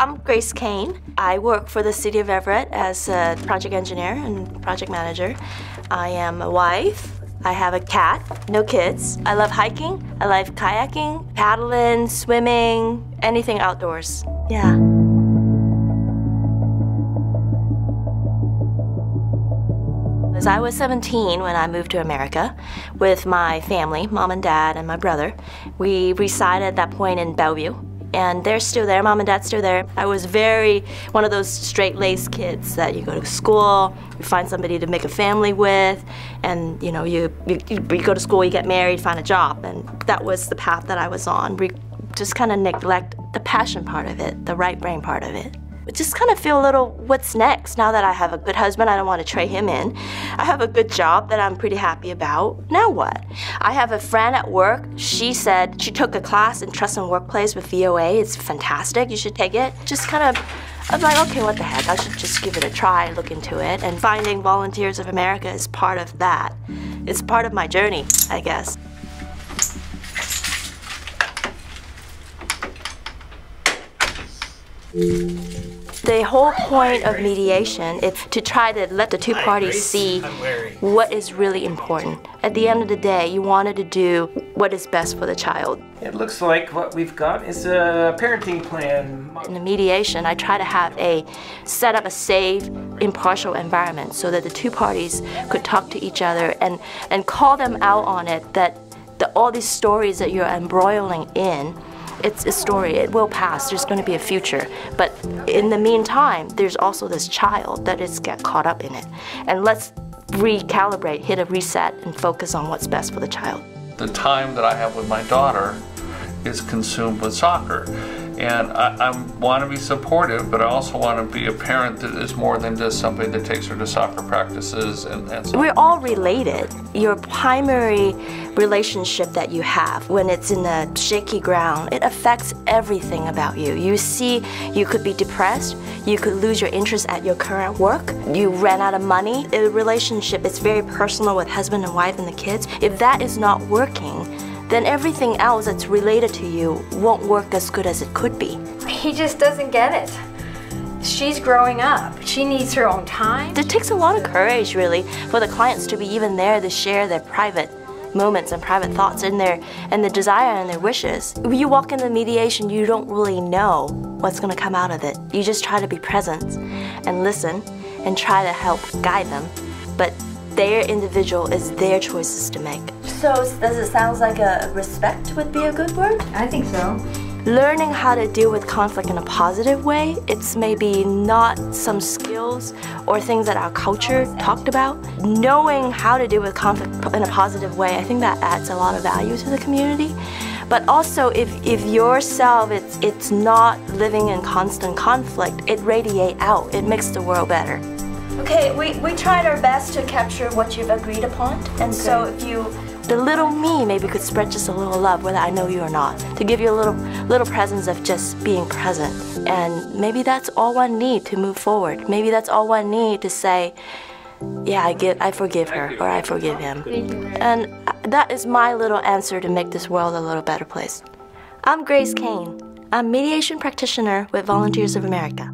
I'm Grace Kane. I work for the City of Everett as a project engineer and project manager. I am a wife. I have a cat, no kids. I love hiking. I love kayaking, paddling, swimming, anything outdoors. Yeah. I was 17 when I moved to America with my family, mom and dad and my brother. We resided at that point in Bellevue, and they're still there, mom and dad's still there. I was one of those straight-laced kids that you go to school, you find somebody to make a family with, and you know, you go to school, you get married, find a job, and that was the path that I was on. We just kind of neglect the passion part of it, the right brain part of it. Just kind of feel a little, what's next? Now that I have a good husband, I don't want to trade him in. I have a good job that I'm pretty happy about. Now what? I have a friend at work. She said she took a class in Trust and Workplace with VOA. It's fantastic. You should take it. Just kind of, I was like, okay, what the heck? I should just give it a try, look into it. And finding Volunteers of America is part of that. It's part of my journey, I guess. The whole point of mediation is to try to let the two parties see what is really important. At the end of the day, you wanted to do what is best for the child. It looks like what we've got is a parenting plan. In the mediation, I try to set up a safe, impartial environment so that the two parties could talk to each other and call them out on it, that all these stories that you're embroiling in, it's a story, it will pass, there's going to be a future. But in the meantime, there's also this child that is get caught up in it. And let's recalibrate, hit a reset, and focus on what's best for the child. The time that I have with my daughter is consumed with soccer. And I want to be supportive, but I also want to be a parent that is more than just somebody that takes her to soccer practices and so. We're all related. Your primary relationship that you have, when it's in the shaky ground, it affects everything about you. You see, you could be depressed, you could lose your interest at your current work, you ran out of money. A relationship is very personal with husband and wife and the kids. If that is not working, then everything else that's related to you won't work as good as it could be. He just doesn't get it. She's growing up. She needs her own time. It takes a lot of courage, really, for the clients to be even there to share their private moments and private thoughts and the desire and their wishes. When you walk into mediation, you don't really know what's going to come out of it. You just try to be present and listen and try to help guide them. But their individual is their choices to make. So does it sound like respect would be a good word? I think so. Learning how to deal with conflict in a positive way, it's maybe not some skills or things that our culture talked about. Knowing how to deal with conflict in a positive way, I think that adds a lot of value to the community. But also, if yourself, it's not living in constant conflict, it radiates out, it makes the world better. Okay, we tried our best to capture what you've agreed upon, and so if the little me maybe could spread just a little love, whether I know you or not, to give you a little presence of just being present. And maybe that's all one need to move forward. Maybe that's all one need to say, yeah, I forgive her, or I forgive him. And that is my little answer to make this world a little better place. I'm Grace Kane. I'm a mediation practitioner with Volunteers of America.